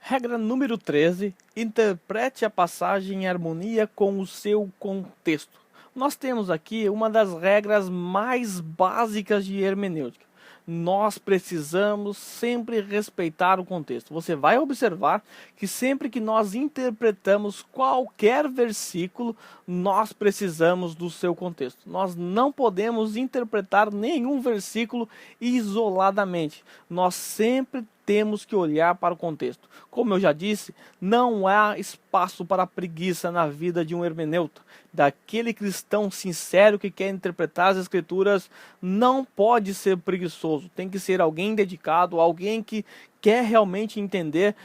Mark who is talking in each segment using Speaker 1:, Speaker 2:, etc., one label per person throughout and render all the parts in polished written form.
Speaker 1: Regra número 13. Interprete a passagem em harmonia com o seu contexto. Nós temos aqui uma das regras mais básicas de hermenêutica. Nós precisamos sempre respeitar o contexto. Você vai observar que sempre que nós interpretamos qualquer versículo, nós precisamos do seu contexto. Nós não podemos interpretar nenhum versículo isoladamente. Nós sempre temos que olhar para o contexto. Como eu já disse, não há espaço para preguiça na vida de um hermeneuta. Daquele cristão sincero que quer interpretar as escrituras, não pode ser preguiçoso. Tem que ser alguém dedicado, alguém que quer realmente entender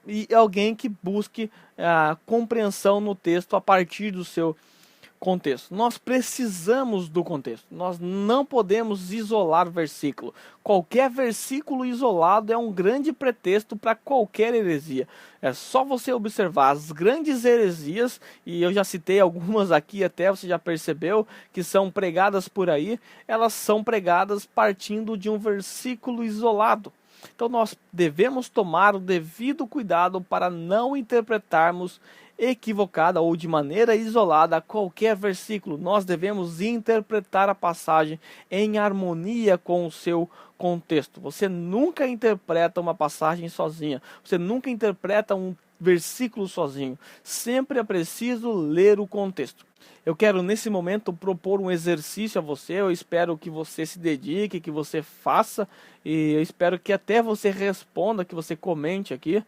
Speaker 1: e alguém que busque a compreensão no texto a partir do seu contexto. Nós precisamos do contexto. Nós não podemos isolar versículo. Qualquer versículo isolado é um grande pretexto para qualquer heresia. É só você observar as grandes heresias, e eu já citei algumas aqui até, você já percebeu, que são pregadas por aí, elas são pregadas partindo de um versículo isolado. Então nós devemos tomar o devido cuidado para não interpretarmos equivocada ou de maneira isolada qualquer versículo. Nós devemos interpretar a passagem em harmonia com o seu contexto. Você nunca interpreta uma passagem sozinha. Você nunca interpreta um versículo sozinho. Sempre é preciso ler o contexto. Eu quero nesse momento propor um exercício a você. Eu espero que você se dedique, que você faça, e eu espero que até você responda, que você comente aqui.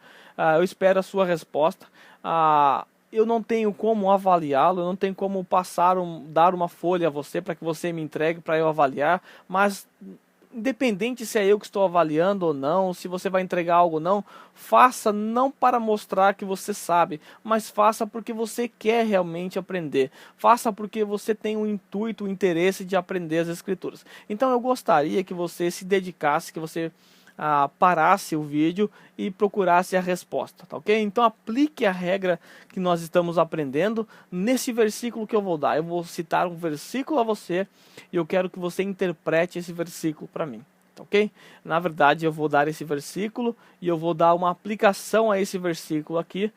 Speaker 1: Eu espero a sua resposta. Eu não tenho como avaliá-lo, eu não tenho como dar uma folha a você para que você me entregue para eu avaliar, mas independente se é eu que estou avaliando ou não, se você vai entregar algo ou não, faça não para mostrar que você sabe, mas faça porque você quer realmente aprender. Faça porque você tem o intuito, o interesse de aprender as escrituras. Então eu gostaria que você se dedicasse, que você parasse o vídeo e procurasse a resposta, tá ok? Então aplique a regra que nós estamos aprendendo nesse versículo que eu vou dar. Eu vou citar um versículo a você e eu quero que você interprete esse versículo para mim, tá ok? Na verdade eu vou dar esse versículo e eu vou dar uma aplicação a esse versículo aqui.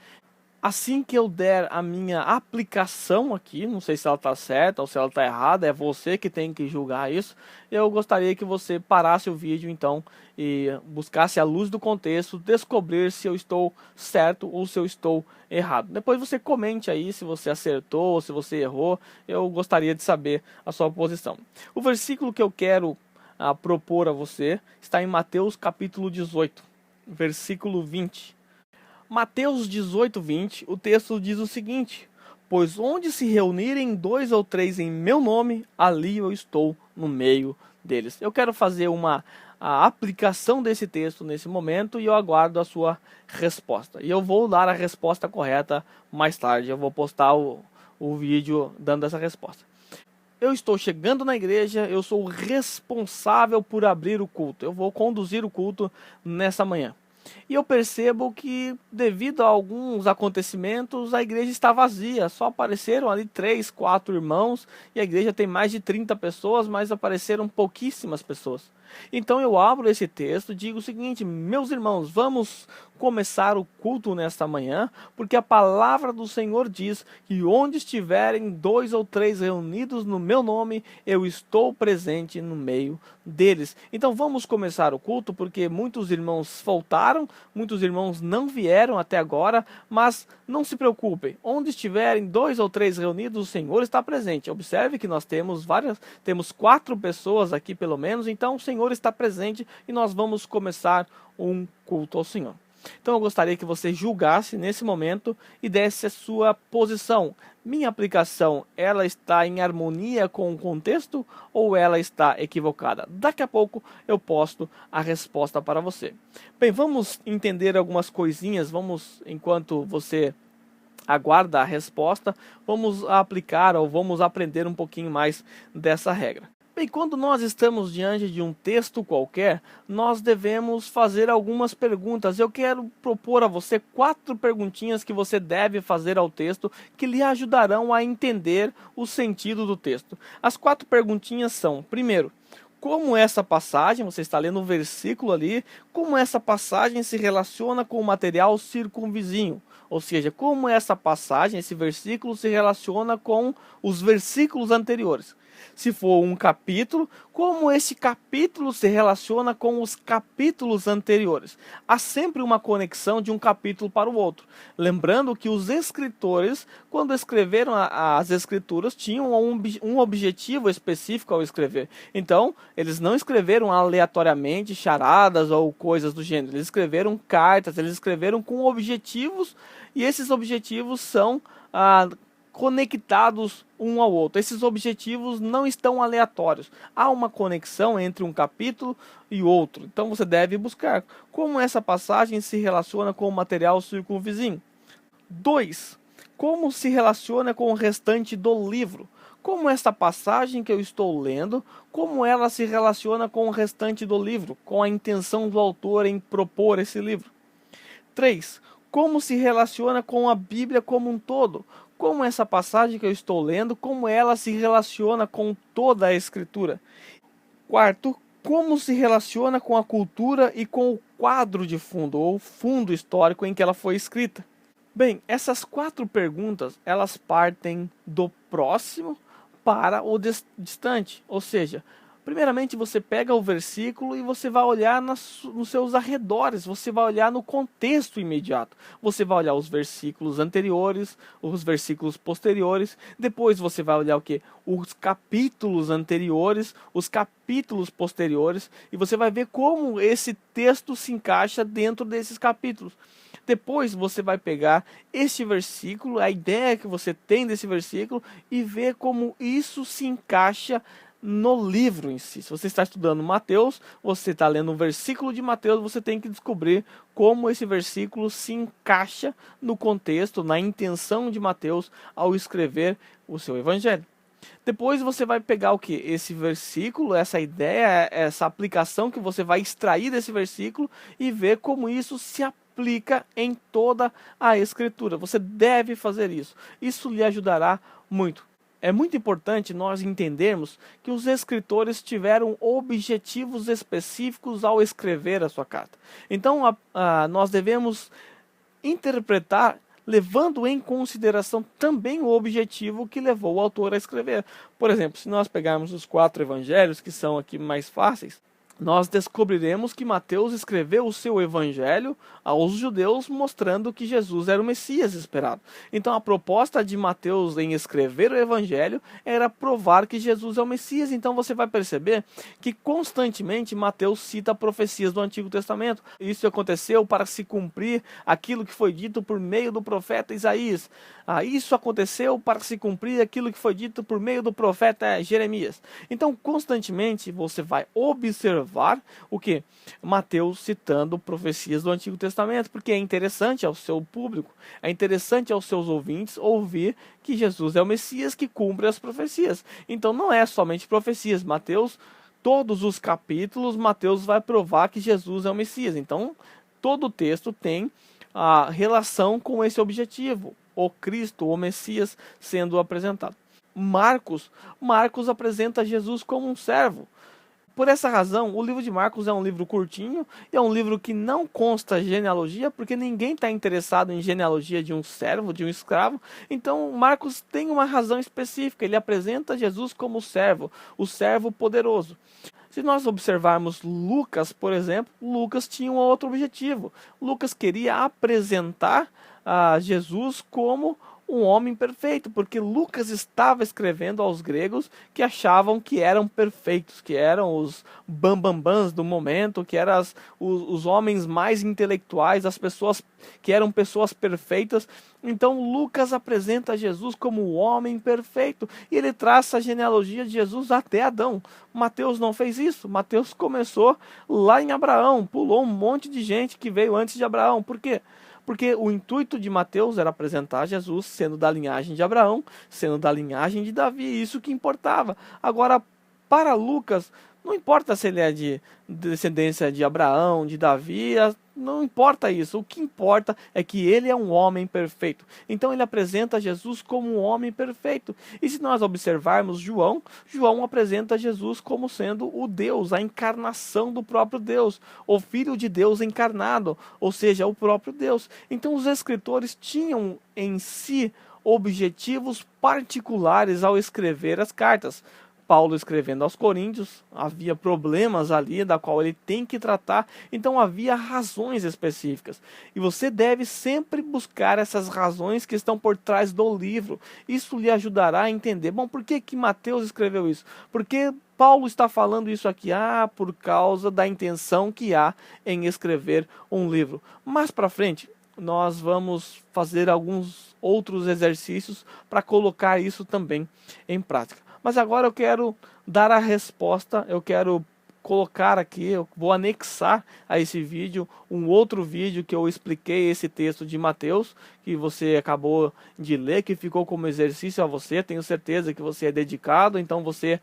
Speaker 1: Assim que eu der a minha aplicação aqui, não sei se ela está certa ou se ela está errada, é você que tem que julgar isso. Eu gostaria que você parasse o vídeo então e buscasse a luz do contexto, descobrir se eu estou certo ou se eu estou errado. Depois você comente aí se você acertou ou se você errou, eu gostaria de saber a sua posição. O versículo que eu quero propor a você está em Mateus capítulo 18, versículo 20. Mateus 18, 20, o texto diz o seguinte: pois onde se reunirem 2 ou 3 em meu nome, ali eu estou no meio deles. Eu quero fazer a aplicação desse texto nesse momento e eu aguardo a sua resposta. E eu vou dar a resposta correta mais tarde, eu vou postar o vídeo dando essa resposta. Eu estou chegando na igreja, eu sou responsável por abrir o culto, eu vou conduzir o culto nessa manhã. E eu percebo que, devido a alguns acontecimentos, a igreja está vazia. Só apareceram ali 3, 4 irmãos, e a igreja tem mais de 30 pessoas, mas apareceram pouquíssimas pessoas. Então eu abro esse texto e digo o seguinte: meus irmãos, vamos começar o culto nesta manhã, porque a palavra do Senhor diz que onde estiverem 2 ou 3 reunidos no meu nome, eu estou presente no meio deles. Então vamos começar o culto, porque muitos irmãos faltaram, muitos irmãos não vieram até agora, mas não se preocupem, onde estiverem 2 ou 3 reunidos, o Senhor está presente. Observe que nós temos 4 pessoas aqui pelo menos, então o Senhor está presente e nós vamos começar um culto ao Senhor. Então eu gostaria que você julgasse nesse momento e desse a sua posição. Minha aplicação, ela está em harmonia com o contexto ou ela está equivocada? Daqui a pouco eu posto a resposta para você. Bem, vamos entender algumas coisinhas, enquanto você aguarda a resposta, vamos aplicar ou vamos aprender um pouquinho mais dessa regra. Bem, quando nós estamos diante de um texto qualquer, nós devemos fazer algumas perguntas. Eu quero propor a você 4 perguntinhas que você deve fazer ao texto, que lhe ajudarão a entender o sentido do texto. As 4 perguntinhas são: primeiro, como essa passagem, você está lendo um versículo ali, como essa passagem se relaciona com o material circunvizinho. Ou seja, como essa passagem, esse versículo se relaciona com os versículos anteriores. Se for um capítulo, como esse capítulo se relaciona com os capítulos anteriores. Há sempre uma conexão de um capítulo para o outro. Lembrando que os escritores, quando escreveram as escrituras, tinham um objetivo específico ao escrever. Então, eles não escreveram aleatoriamente charadas ou coisas do gênero. Eles escreveram cartas, eles escreveram com objetivos, e esses objetivos são conectados um ao outro. Esses objetivos não estão aleatórios. Há uma conexão entre um capítulo e outro. Então você deve buscar como essa passagem se relaciona com o material circunvizinho. 2. Como se relaciona com o restante do livro. Como esta passagem que eu estou lendo, como ela se relaciona com o restante do livro, com a intenção do autor em propor esse livro. 3. Como se relaciona com a Bíblia como um todo. Como essa passagem que eu estou lendo, como ela se relaciona com toda a Escritura. 4. Como se relaciona com a cultura e com o quadro de fundo, ou fundo histórico em que ela foi escrita. Bem, essas 4 perguntas, elas partem do próximo para o distante. Ou seja, primeiramente você pega o versículo e você vai olhar nos seus arredores, você vai olhar no contexto imediato. Você vai olhar os versículos anteriores, os versículos posteriores, depois você vai olhar o quê? Os capítulos anteriores, os capítulos posteriores, e você vai ver como esse texto se encaixa dentro desses capítulos. Depois você vai pegar este versículo, a ideia que você tem desse versículo, e ver como isso se encaixa no livro em si. Se você está estudando Mateus, você está lendo um versículo de Mateus, você tem que descobrir como esse versículo se encaixa no contexto, na intenção de Mateus ao escrever o seu evangelho. Depois você vai pegar o que? Esse versículo, essa ideia, essa aplicação que você vai extrair desse versículo e ver como isso se aplica em toda a Escritura. Você deve fazer isso. Isso lhe ajudará muito. É muito importante nós entendermos que os escritores tiveram objetivos específicos ao escrever a sua carta. Então, nós devemos interpretar levando em consideração também o objetivo que levou o autor a escrever. Por exemplo, se nós pegarmos os 4 evangelhos, que são aqui mais fáceis, nós descobriremos que Mateus escreveu o seu evangelho aos judeus, mostrando que Jesus era o Messias esperado. Então a proposta de Mateus em escrever o evangelho era provar que Jesus é o Messias. Então você vai perceber que constantemente Mateus cita profecias do Antigo Testamento. Isso aconteceu para se cumprir aquilo que foi dito por meio do profeta Isaías. Isso aconteceu para se cumprir aquilo que foi dito por meio do profeta Jeremias. Então constantemente você vai observar o que? Mateus citando profecias do Antigo Testamento, porque é interessante ao seu público, é interessante aos seus ouvintes ouvir que Jesus é o Messias que cumpre as profecias. Então não é somente profecias. Mateus, todos os capítulos, Mateus vai provar que Jesus é o Messias. Então todo o texto tem a relação com esse objetivo, o Cristo, o Messias sendo apresentado. Marcos apresenta Jesus como um servo. Por essa razão, o livro de Marcos é um livro curtinho, é um livro que não consta genealogia, porque ninguém está interessado em genealogia de um servo, de um escravo. Então, Marcos tem uma razão específica, ele apresenta Jesus como o servo poderoso. Se nós observarmos Lucas, por exemplo, Lucas tinha um outro objetivo. Lucas queria apresentar a Jesus como um homem perfeito, porque Lucas estava escrevendo aos gregos que achavam que eram perfeitos, que eram os bambambãs do momento, que eram os homens mais intelectuais, as pessoas que eram pessoas perfeitas. Então Lucas apresenta Jesus como o homem perfeito e ele traça a genealogia de Jesus até Adão. Mateus não fez isso. Mateus começou lá em Abraão, pulou um monte de gente que veio antes de Abraão. Por quê? Porque o intuito de Mateus era apresentar Jesus sendo da linhagem de Abraão, sendo da linhagem de Davi, isso que importava. Agora, para Lucas, não importa se ele é de descendência de Abraão, de Davi, Não importa isso, o que importa é que ele é um homem perfeito. Então ele apresenta Jesus como um homem perfeito. E se nós observarmos João, João apresenta Jesus como sendo o Deus, a encarnação do próprio Deus, o Filho de Deus encarnado, ou seja, o próprio Deus. Então os escritores tinham em si objetivos particulares ao escrever as cartas. Paulo escrevendo aos Coríntios, havia problemas ali da qual ele tem que tratar, então havia razões específicas. E você deve sempre buscar essas razões que estão por trás do livro. Isso lhe ajudará a entender, bom, por que que Mateus escreveu isso? Por que Paulo está falando isso aqui? Ah, por causa da intenção que há em escrever um livro. Mais para frente, nós vamos fazer alguns outros exercícios para colocar isso também em prática. Mas agora eu quero dar a resposta, eu quero colocar aqui, eu vou anexar a esse vídeo um outro vídeo que eu expliquei esse texto de Mateus, que você acabou de ler, que ficou como exercício a você. Tenho certeza que você é dedicado, então você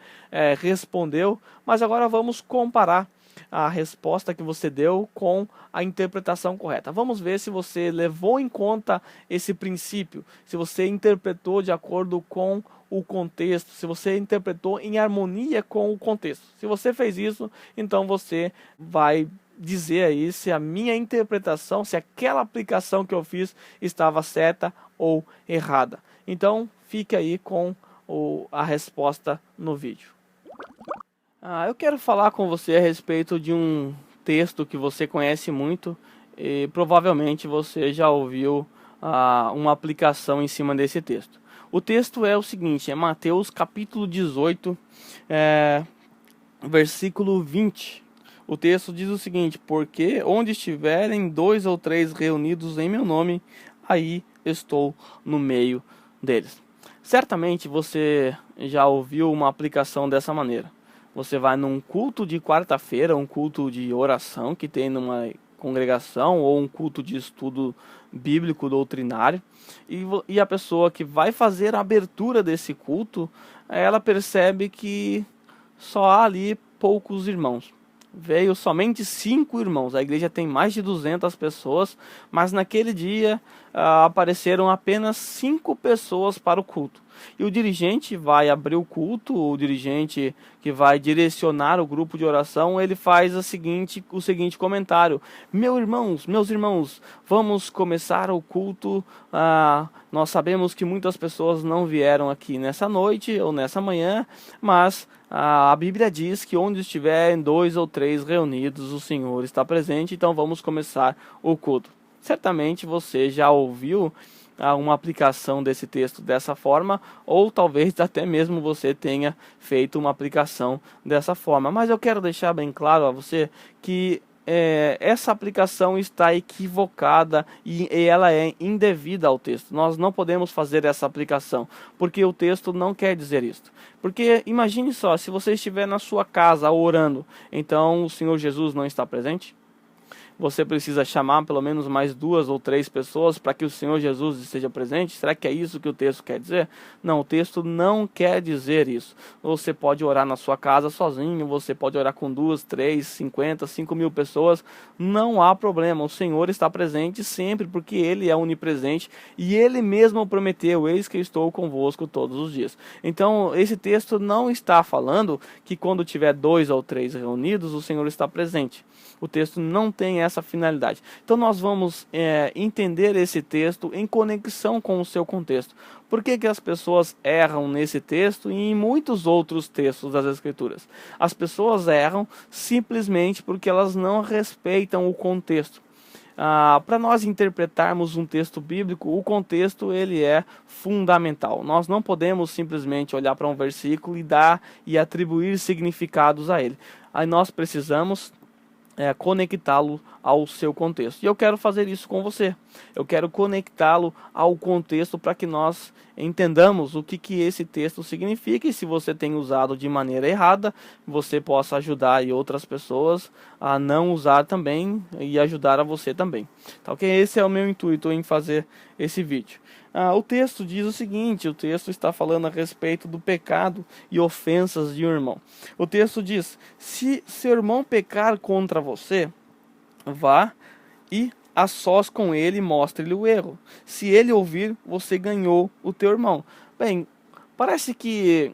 Speaker 1: respondeu. Mas agora vamos comparar a resposta que você deu com a interpretação correta. Vamos ver se você levou em conta esse princípio, se você interpretou de acordo com o contexto, se você interpretou em harmonia com o contexto. Se você fez isso, então você vai dizer aí se a minha interpretação, se aquela aplicação que eu fiz estava certa ou errada. Então, fique aí com a resposta no vídeo. Eu quero falar com você a respeito de um texto que você conhece muito e provavelmente você já ouviu uma aplicação em cima desse texto. O texto é o seguinte, é Mateus capítulo 18, versículo 20. O texto diz o seguinte: porque onde estiverem 2 ou 3 reunidos em meu nome, aí estou no meio deles. Certamente você já ouviu uma aplicação dessa maneira. Você vai num culto de quarta-feira, um culto de oração que tem numa congregação ou um culto de estudo bíblico doutrinário, e a pessoa que vai fazer a abertura desse culto, ela percebe que só há ali poucos irmãos. Veio somente 5 irmãos. A igreja tem mais de 200 pessoas, mas naquele dia apareceram apenas 5 pessoas para o culto. E o dirigente vai abrir o culto, o dirigente que vai direcionar o grupo de oração, ele faz o seguinte comentário: meus irmãos, vamos começar o culto. Nós sabemos que muitas pessoas não vieram aqui nessa noite ou nessa manhã, mas a Bíblia diz que onde estiverem 2 ou 3 reunidos, o Senhor está presente, então vamos começar o culto. Certamente você já ouviu uma aplicação desse texto dessa forma, ou talvez até mesmo você tenha feito uma aplicação dessa forma. Mas eu quero deixar bem claro a você que essa aplicação está equivocada e ela é indevida ao texto. Nós não podemos fazer essa aplicação, porque o texto não quer dizer isso. Porque imagine só, se você estiver na sua casa orando, então o Senhor Jesus não está presente? Você precisa chamar pelo menos mais 2 ou 3 pessoas para que o Senhor Jesus esteja presente? Será que é isso que o texto quer dizer? Não, o texto não quer dizer isso. Você pode orar na sua casa sozinho, você pode orar com 2, 3, 50, 5 mil pessoas, não há problema. O Senhor está presente sempre, porque Ele é onipresente e Ele mesmo prometeu: eis que estou convosco todos os dias. Então, esse texto não está falando que quando tiver 2 ou 3 reunidos, o Senhor está presente. O texto não tem essa finalidade. Então nós vamos entender esse texto em conexão com o seu contexto. Por que as pessoas erram nesse texto e em muitos outros textos das Escrituras? As pessoas erram simplesmente porque elas não respeitam o contexto. Para nós interpretarmos um texto bíblico, o contexto ele é fundamental. Nós não podemos simplesmente olhar para um versículo e atribuir significados a ele. Aí nós precisamos conectá-lo ao seu contexto. E eu quero fazer isso com você. Eu quero conectá-lo ao contexto para que nós entendamos o que esse texto significa, e se você tem usado de maneira errada, você possa ajudar aí outras pessoas a não usar também e ajudar a você também. Tá, ok? Esse é o meu intuito em fazer esse vídeo. O texto diz o seguinte, o texto está falando a respeito do pecado e ofensas de um irmão. O texto diz: se seu irmão pecar contra você, vá e a sós com ele mostre-lhe o erro. Se ele ouvir, você ganhou o teu irmão. Bem, parece que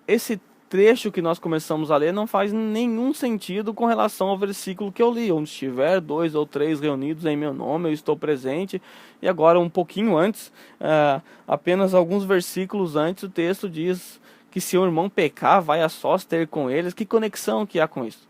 Speaker 1: esse trecho que nós começamos a ler não faz nenhum sentido com relação ao versículo que eu li. Onde estiver 2 ou 3 reunidos em meu nome, eu estou presente. E agora, um pouquinho antes, apenas alguns versículos antes, o texto diz que se o irmão pecar, vai a sós ter com eles. Que conexão que há com isso?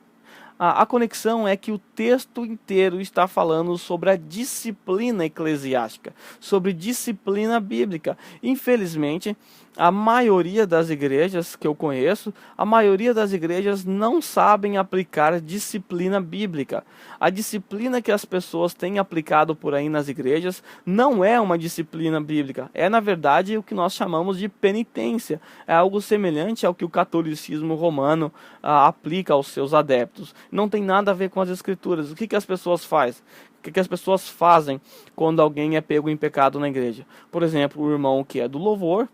Speaker 1: A conexão é que o texto inteiro está falando sobre a disciplina eclesiástica, sobre disciplina bíblica. Infelizmente, a maioria das igrejas que eu conheço, a maioria das igrejas não sabem aplicar disciplina bíblica. A disciplina que as pessoas têm aplicado por aí nas igrejas não é uma disciplina bíblica. É, na verdade, o que nós chamamos de penitência. É algo semelhante ao que o catolicismo romano aplica aos seus adeptos. Não tem nada a ver com as escrituras. O que as pessoas fazem? O que as pessoas fazem quando alguém é pego em pecado na igreja? Por exemplo, o irmão que é do louvor,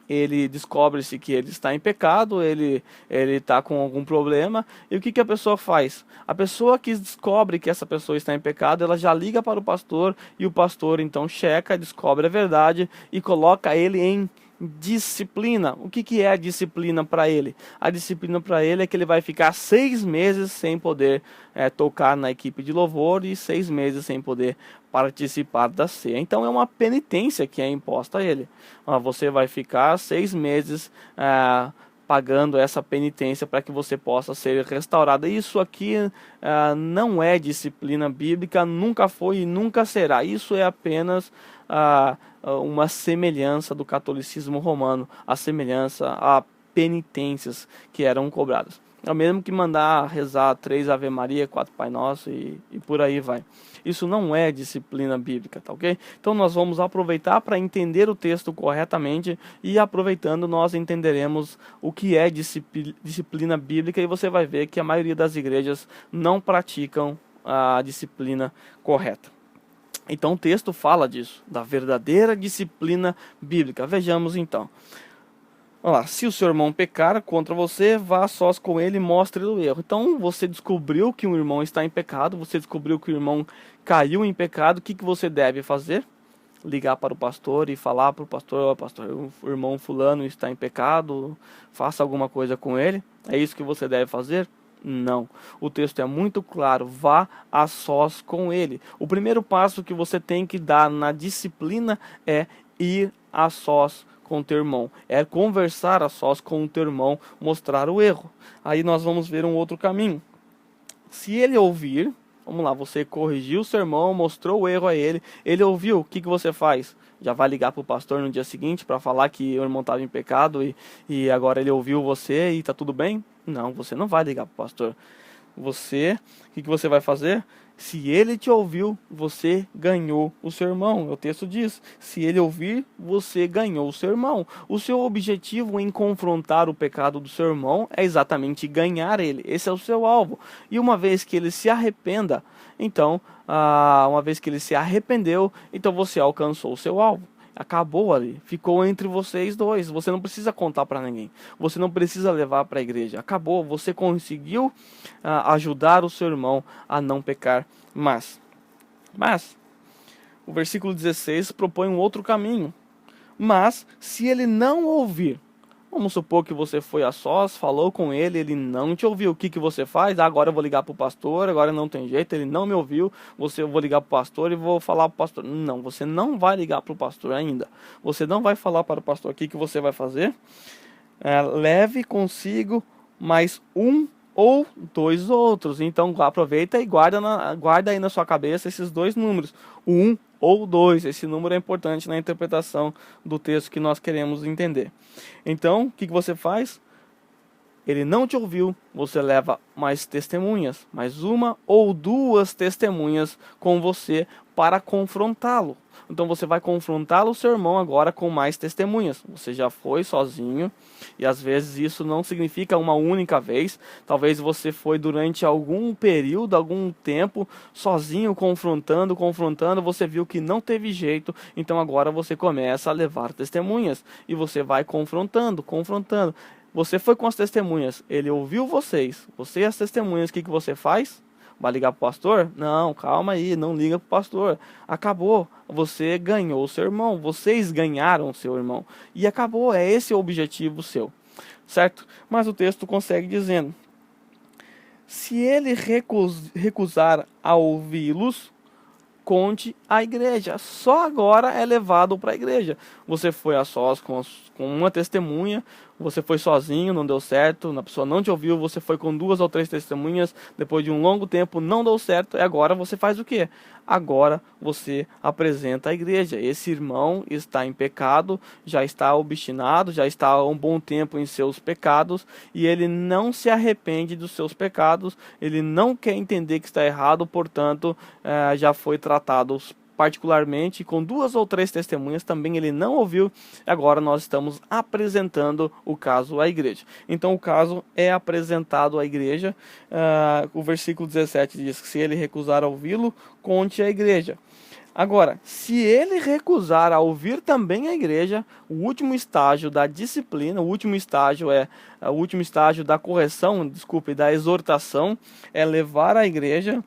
Speaker 1: ele descobre-se que ele está em pecado, ele está com algum problema, e o que a pessoa faz? A pessoa que descobre que essa pessoa está em pecado, ela já liga para o pastor, e o pastor então checa, descobre a verdade e coloca ele em disciplina. O que é a disciplina para ele? A disciplina para ele é que ele vai ficar 6 meses sem poder tocar na equipe de louvor e 6 meses sem poder participar da ceia. Então é uma penitência que é imposta a ele. Você vai ficar 6 meses pagando essa penitência para que você possa ser restaurado. Isso aqui não é disciplina bíblica, nunca foi e nunca será. Isso é apenas uma semelhança do catolicismo romano, a semelhança a penitências que eram cobradas. É o mesmo que mandar rezar 3 Ave Maria, 4 Pai Nosso e por aí vai. Isso não é disciplina bíblica, tá ok? Então nós vamos aproveitar para entender o texto corretamente e aproveitando nós entenderemos o que é disciplina bíblica e você vai ver que a maioria das igrejas não praticam a disciplina correta. Então o texto fala disso, da verdadeira disciplina bíblica. Vejamos então. Olha lá, se o seu irmão pecar contra você, vá a sós com ele e mostre-lhe o erro. Então você descobriu que um irmão está em pecado, você descobriu que o irmão caiu em pecado, o que você deve fazer? Ligar para o pastor e falar para o pastor, pastor, o irmão fulano está em pecado, faça alguma coisa com ele. É isso que você deve fazer? Não. O texto é muito claro, vá a sós com ele. O primeiro passo que você tem que dar na disciplina é ir a sós com o teu irmão, é conversar a sós com o teu irmão, mostrar o erro. Aí nós vamos ver um outro caminho. Se ele ouvir, vamos lá, você corrigiu o seu irmão, mostrou o erro a ele, ele ouviu, o que você faz? Já vai ligar para o pastor no dia seguinte para falar que o irmão estava em pecado e agora ele ouviu você e está tudo bem? Não, você não vai ligar para o pastor. O que você vai fazer? Se ele te ouviu, você ganhou o seu irmão. O texto diz, se ele ouvir, você ganhou o seu irmão. O seu objetivo em confrontar o pecado do seu irmão é exatamente ganhar ele. Esse é o seu alvo. E uma vez que ele se arrependa, então, uma vez que ele se arrependeu, então você alcançou o seu alvo. Acabou ali, ficou entre vocês dois. Você não precisa contar para ninguém, você não precisa levar para a igreja. Acabou, você conseguiu ajudar o seu irmão a não pecar mais. Mas o versículo 16 propõe um outro caminho. Mas se ele não ouvir, vamos supor que você foi a sós, falou com ele, ele não te ouviu. O que você faz? Agora eu vou ligar para o pastor, agora não tem jeito, ele não me ouviu. Eu vou ligar para o pastor e vou falar para o pastor. Não, você não vai ligar para o pastor ainda. Você não vai falar para o pastor. O que você vai fazer? Leve consigo mais um ou 2 outros. Então aproveita e guarda aí na sua cabeça esses 2 números. 1 ou 2. Esse número é importante na interpretação do texto que nós queremos entender. Então, o que você faz? Ele não te ouviu, você leva mais testemunhas, mais 1 ou 2 testemunhas com você para confrontá-lo. Então você vai confrontá-lo, seu irmão, agora com mais testemunhas. Você já foi sozinho e às vezes isso não significa uma única vez. Talvez você foi durante algum período, algum tempo, sozinho, confrontando. Você viu que não teve jeito, então agora você começa a levar testemunhas e você vai confrontando. Você foi com as testemunhas, ele ouviu você e as testemunhas, o que você faz? Vai ligar pro pastor? Não, calma aí, não liga pro pastor. Acabou, você ganhou o seu irmão, vocês ganharam o seu irmão. E acabou, é esse o objetivo seu, certo? Mas o texto consegue dizendo: se ele recusar a ouvi-los, conte à igreja. Só agora é levado para a igreja. Você foi a sós com uma testemunha, você foi sozinho, não deu certo, a pessoa não te ouviu, você foi com 2 ou 3 testemunhas, depois de um longo tempo não deu certo, e agora você faz o quê? Agora você apresenta à igreja. Esse irmão está em pecado, já está obstinado, já está há um bom tempo em seus pecados, e ele não se arrepende dos seus pecados, ele não quer entender que está errado, portanto, já foi tratado particularmente com 2 ou 3 testemunhas, também ele não ouviu. Agora nós estamos apresentando o caso à igreja. Então o caso é apresentado à igreja. O versículo 17 diz que se ele recusar a ouvi-lo, conte à igreja. Agora, se ele recusar a ouvir também a igreja, o último estágio da disciplina, o último estágio da correção, desculpe, da exortação, é levar a igreja.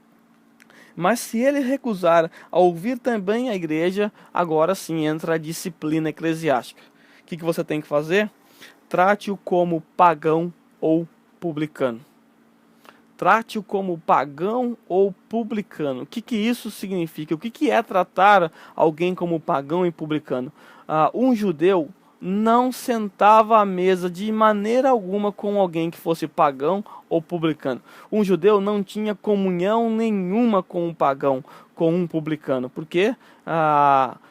Speaker 1: Mas se ele recusar a ouvir também a igreja, agora sim entra a disciplina eclesiástica. O que você tem que fazer? Trate-o como pagão ou publicano. Trate-o como pagão ou publicano. O que isso significa? O que é tratar alguém como pagão e publicano? Um judeu não sentava à mesa de maneira alguma com alguém que fosse pagão ou publicano. Um judeu não tinha comunhão nenhuma com um pagão, com um publicano. Porque,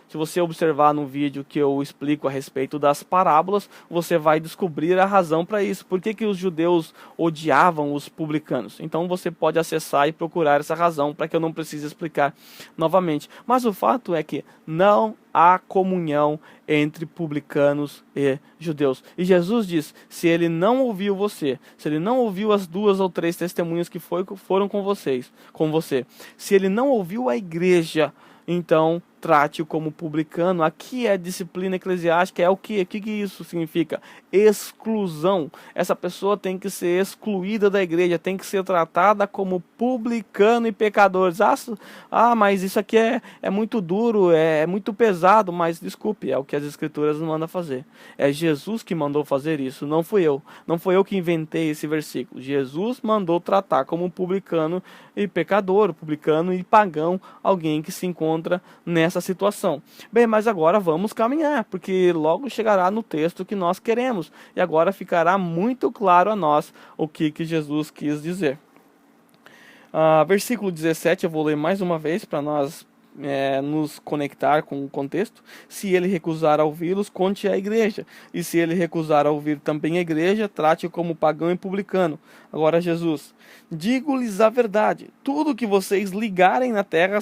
Speaker 1: se você observar no vídeo que eu explico a respeito das parábolas, você vai descobrir a razão para isso. Por que os judeus odiavam os publicanos? Então você pode acessar e procurar essa razão para que eu não precise explicar novamente. Mas o fato é que não há comunhão entre publicanos e judeus. E Jesus diz: se ele não ouviu você, se ele não ouviu as 2 ou 3 testemunhas que foram com você, se ele não ouviu a igreja, então trate-o como publicano. Aqui é disciplina eclesiástica, é o que? O que isso significa? Exclusão. Essa pessoa tem que ser excluída da igreja, tem que ser tratada como publicano e pecador. Mas isso aqui é muito duro, é muito pesado, mas desculpe, é o que as escrituras nos mandam fazer. É Jesus que mandou fazer isso, não fui eu. Não foi eu que inventei esse versículo. Jesus mandou tratar como publicano e pecador, publicano e pagão, alguém que se encontra nessa situação. Bem, mas agora vamos caminhar, porque logo chegará no texto que nós queremos, e agora ficará muito claro a nós o que Jesus quis dizer. Versículo 17, eu vou ler mais uma vez para nós nos conectar com o contexto. Se ele recusar a ouvi-los, conte à igreja, e se ele recusar a ouvir também a igreja, trate-o como pagão e publicano. Agora Jesus: digo-lhes a verdade, tudo que vocês ligarem na terra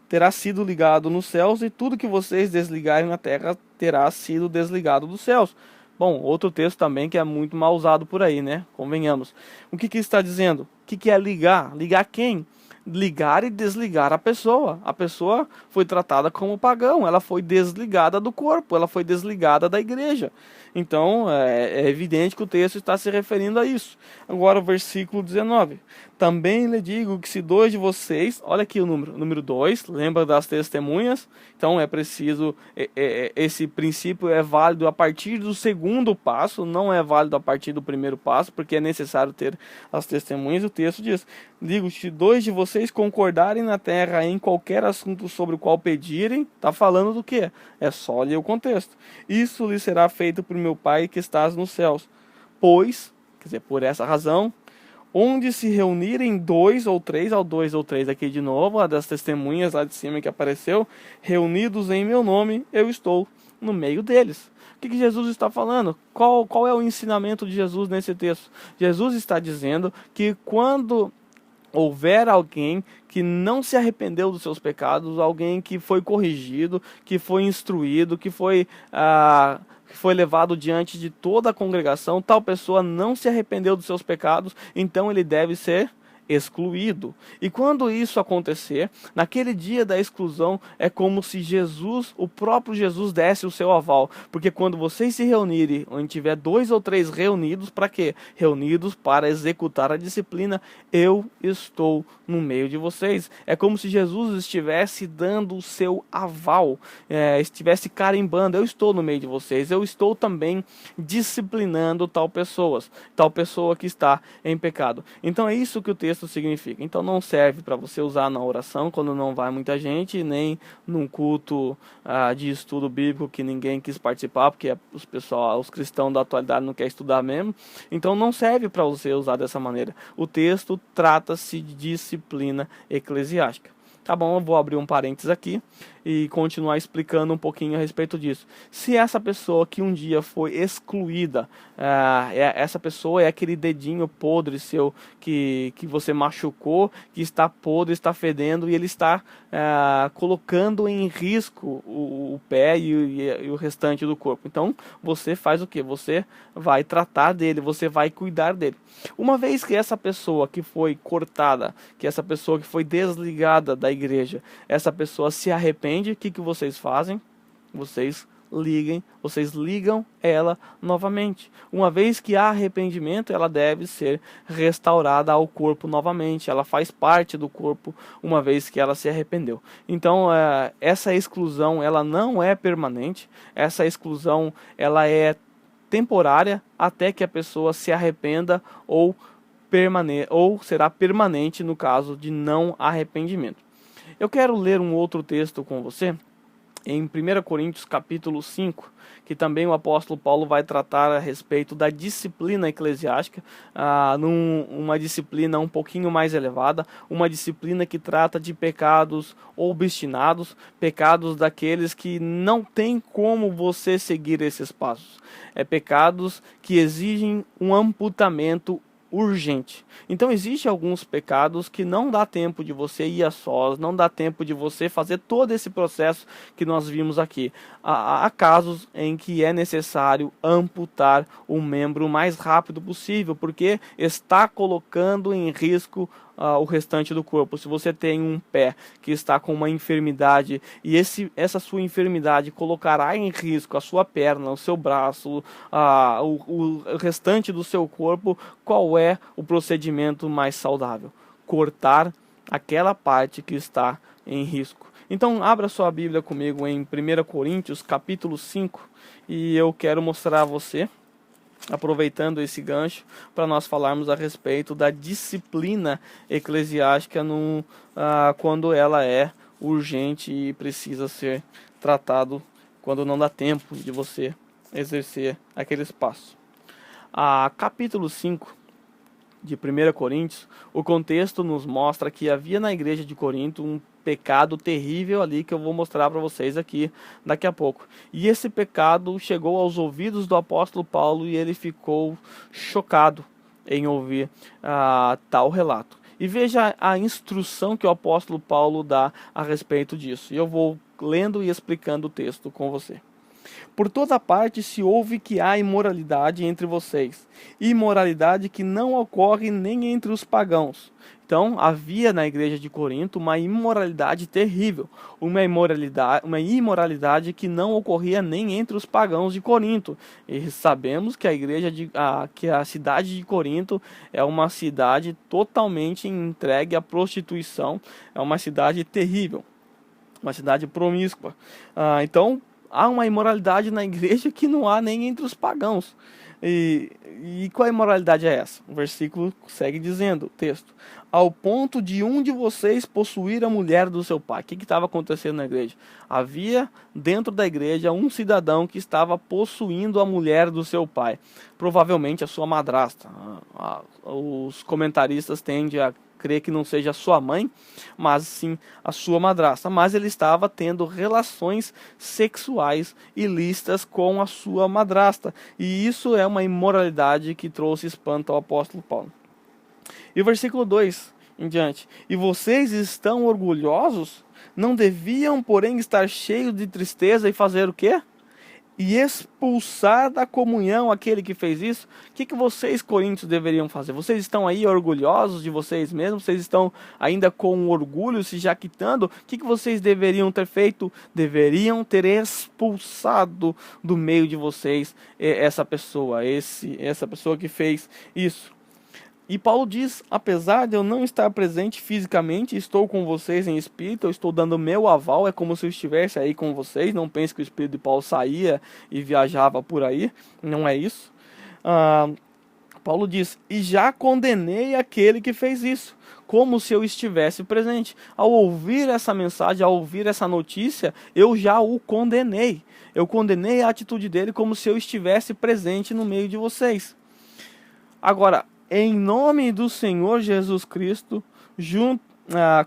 Speaker 1: terá sido ligado nos céus, e tudo que vocês desligarem na terra terá sido desligado dos céus. Bom, outro texto também que é muito mal usado por aí, né? Convenhamos. O que está dizendo? O que é ligar? Ligar quem? Ligar e desligar a pessoa. A pessoa foi tratada como pagão, ela foi desligada do corpo, ela foi desligada da igreja. Então é evidente que o texto está se referindo a isso. Agora o versículo 19: também lhe digo que se 2 de vocês, olha aqui o número 2, lembra das testemunhas? Então é preciso, esse princípio é válido a partir do segundo passo, não é válido a partir do primeiro passo, porque é necessário ter as testemunhas. O texto diz: digo, se 2 de vocês concordarem na terra em qualquer assunto sobre o qual pedirem, está falando do quê? É só ler o contexto. Isso lhe será feito por meu Pai que estás nos céus. Pois, quer dizer, por essa razão, onde se reunirem 2 ou 3, ao 2 ou 3 aqui de novo, a das testemunhas lá de cima que apareceu, reunidos em meu nome, eu estou no meio deles. O que Jesus está falando? Qual é o ensinamento de Jesus nesse texto? Jesus está dizendo que quando houver alguém que não se arrependeu dos seus pecados, alguém que foi corrigido, que foi instruído, que foi levado diante de toda a congregação, tal pessoa não se arrependeu dos seus pecados, então ele deve ser excluído. E quando isso acontecer, naquele dia da exclusão, é como se Jesus, o próprio Jesus, desse o seu aval. Porque quando vocês se reunirem, onde tiver 2 ou 3 reunidos, para quê? Reunidos para executar a disciplina, eu estou no meio de vocês. É como se Jesus estivesse dando o seu aval, estivesse carimbando: eu estou no meio de vocês, eu estou também disciplinando tal pessoa que está em pecado. Então é isso que o texto significa. Então não serve para você usar na oração quando não vai muita gente, nem num culto de estudo bíblico que ninguém quis participar, porque os cristãos da atualidade não querem estudar mesmo. Então não serve para você usar dessa maneira. O texto trata-se de disciplina eclesiástica. Tá bom, eu vou abrir um parênteses aqui e continuar explicando um pouquinho a respeito disso. Se essa pessoa que um dia foi excluída, essa pessoa é aquele dedinho podre seu que você machucou, que está podre, está fedendo, e ele está colocando em risco o pé e o restante do corpo. Então você faz o que? Você vai tratar dele, você vai cuidar dele. Uma vez que essa pessoa que foi cortada, que essa pessoa que foi desligada da igreja, essa pessoa se arrepende, o que vocês fazem? Vocês ligam ela novamente. Uma vez que há arrependimento, ela deve ser restaurada ao corpo novamente. Ela faz parte do corpo uma vez que ela se arrependeu. Então, essa exclusão, ela não é permanente. Essa exclusão, ela é temporária até que a pessoa se arrependa ou será permanente no caso de não arrependimento. Eu quero ler um outro texto com você, em 1 Coríntios capítulo 5, que também o apóstolo Paulo vai tratar a respeito da disciplina eclesiástica, uma disciplina um pouquinho mais elevada, uma disciplina que trata de pecados obstinados, pecados daqueles que não tem como você seguir esses passos. Pecados que exigem um amputamento urgente. Então existem alguns pecados que não dá tempo de você ir a sós, não dá tempo de você fazer todo esse processo que nós vimos aqui. Há casos em que é necessário amputar o membro o mais rápido possível, porque está colocando em risco o restante do corpo. Se você tem um pé que está com uma enfermidade e essa sua enfermidade colocará em risco a sua perna, o seu braço, o restante do seu corpo, qual é o procedimento mais saudável? Cortar aquela parte que está em risco. Então abra sua Bíblia comigo em 1 Coríntios capítulo 5 e eu quero mostrar a você, aproveitando esse gancho, para nós falarmos a respeito da disciplina eclesiástica quando ela é urgente e precisa ser tratado quando não dá tempo de você exercer aquele espaço. Capítulo 5 de 1 Coríntios, o contexto nos mostra que havia na igreja de Corinto um pecado terrível ali que eu vou mostrar para vocês aqui daqui a pouco. E esse pecado chegou aos ouvidos do apóstolo Paulo e ele ficou chocado em ouvir tal relato. E veja a instrução que o apóstolo Paulo dá a respeito disso. E eu vou lendo e explicando o texto com você. Por toda parte se ouve que há imoralidade entre vocês, imoralidade que não ocorre nem entre os pagãos. Então havia na igreja de Corinto uma imoralidade terrível, uma imoralidade que não ocorria nem entre os pagãos de Corinto. E sabemos que que a cidade de Corinto é uma cidade totalmente entregue à prostituição, é uma cidade terrível, uma cidade promíscua. Então há uma imoralidade na igreja que não há nem entre os pagãos. E qual imoralidade é essa? O versículo segue dizendo, o texto: ao ponto de um de vocês possuir a mulher do seu pai. O que estava acontecendo na igreja? Havia dentro da igreja um cidadão que estava possuindo a mulher do seu pai, provavelmente a sua madrasta. Os comentaristas tendem a crer que não seja a sua mãe, mas sim a sua madrasta. Mas ele estava tendo relações sexuais ilícitas com a sua madrasta. E isso é uma imoralidade que trouxe espanto ao apóstolo Paulo. E o versículo 2 em diante: e vocês estão orgulhosos? Não deviam, porém, estar cheios de tristeza e fazer o quê? e expulsar da comunhão aquele que fez isso, o que vocês, coríntios, deveriam fazer? Vocês estão aí orgulhosos de vocês mesmos? Vocês estão ainda com orgulho, se jaquitando? O que vocês deveriam ter feito? Deveriam ter expulsado do meio de vocês essa pessoa, essa pessoa que fez isso. E Paulo diz, apesar de eu não estar presente fisicamente, estou com vocês em espírito, eu estou dando meu aval, é como se eu estivesse aí com vocês, não pense que o espírito de Paulo saía e viajava por aí, não é isso. Paulo diz, e já condenei aquele que fez isso, como se eu estivesse presente. Ao ouvir essa mensagem, ao ouvir essa notícia, eu já o condenei. Eu condenei a atitude dele como se eu estivesse presente no meio de vocês. Agora, em nome do Senhor Jesus Cristo,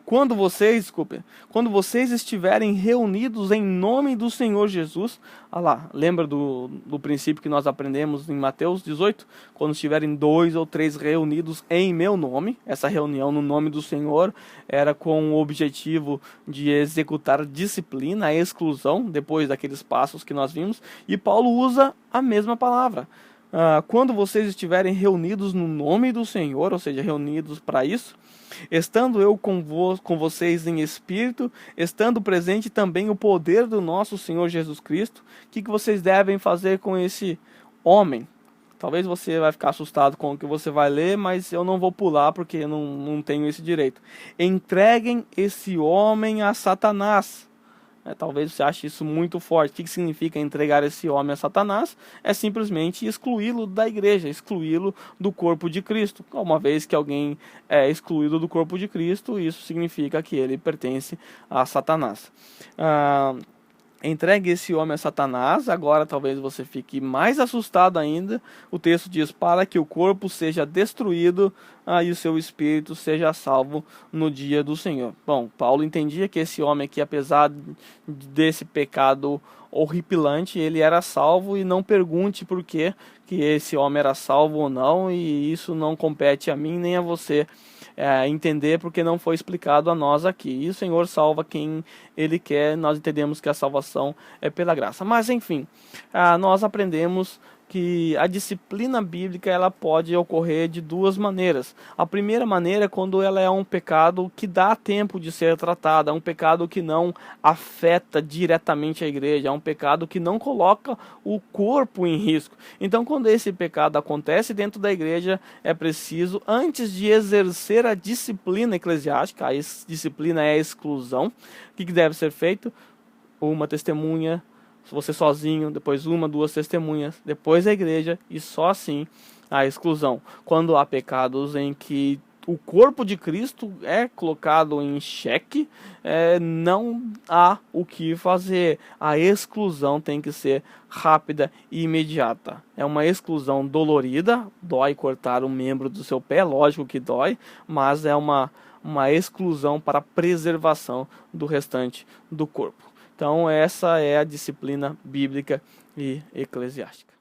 Speaker 1: quando vocês estiverem reunidos em nome do Senhor Jesus, lembra do princípio que nós aprendemos em Mateus 18? Quando estiverem 2 ou 3 reunidos em meu nome, essa reunião no nome do Senhor era com o objetivo de executar disciplina, a exclusão, depois daqueles passos que nós vimos, e Paulo usa a mesma palavra. Quando vocês estiverem reunidos no nome do Senhor, ou seja, reunidos para isso, estando eu com vocês em espírito, estando presente também o poder do nosso Senhor Jesus Cristo, o que vocês devem fazer com esse homem? Talvez você vai ficar assustado com o que você vai ler, mas eu não vou pular porque eu não tenho esse direito. Entreguem esse homem a Satanás. Talvez você ache isso muito forte. O que significa entregar esse homem a Satanás? É simplesmente excluí-lo da igreja, excluí-lo do corpo de Cristo. Uma vez que alguém é excluído do corpo de Cristo, isso significa que ele pertence a Satanás. Entregue esse homem a Satanás. Agora talvez você fique mais assustado ainda. O texto diz, para que o corpo seja destruído e o seu espírito seja salvo no dia do Senhor. Bom, Paulo entendia que esse homem aqui, apesar desse pecado horripilante, ele era salvo, e não pergunte por que esse homem era salvo ou não, e isso não compete a mim nem a você entender, porque não foi explicado a nós aqui. E o Senhor salva quem Ele quer, nós entendemos que a salvação é pela graça. Mas enfim, nós aprendemos que a disciplina bíblica ela pode ocorrer de duas maneiras. A primeira maneira é quando ela é um pecado que dá tempo de ser tratado, é um pecado que não afeta diretamente a igreja, é um pecado que não coloca o corpo em risco. Então, quando esse pecado acontece dentro da igreja, é preciso, antes de exercer a disciplina eclesiástica, a disciplina é a exclusão, o que deve ser feito? Uma testemunha, você sozinho, depois 1, 2 testemunhas, depois a igreja, e só assim a exclusão. Quando há pecados em que o corpo de Cristo é colocado em xeque, não há o que fazer. A exclusão tem que ser rápida e imediata. É uma exclusão dolorida, dói cortar um membro do seu pé, lógico que dói, mas é uma exclusão para preservação do restante do corpo. Então essa é a disciplina bíblica e eclesiástica.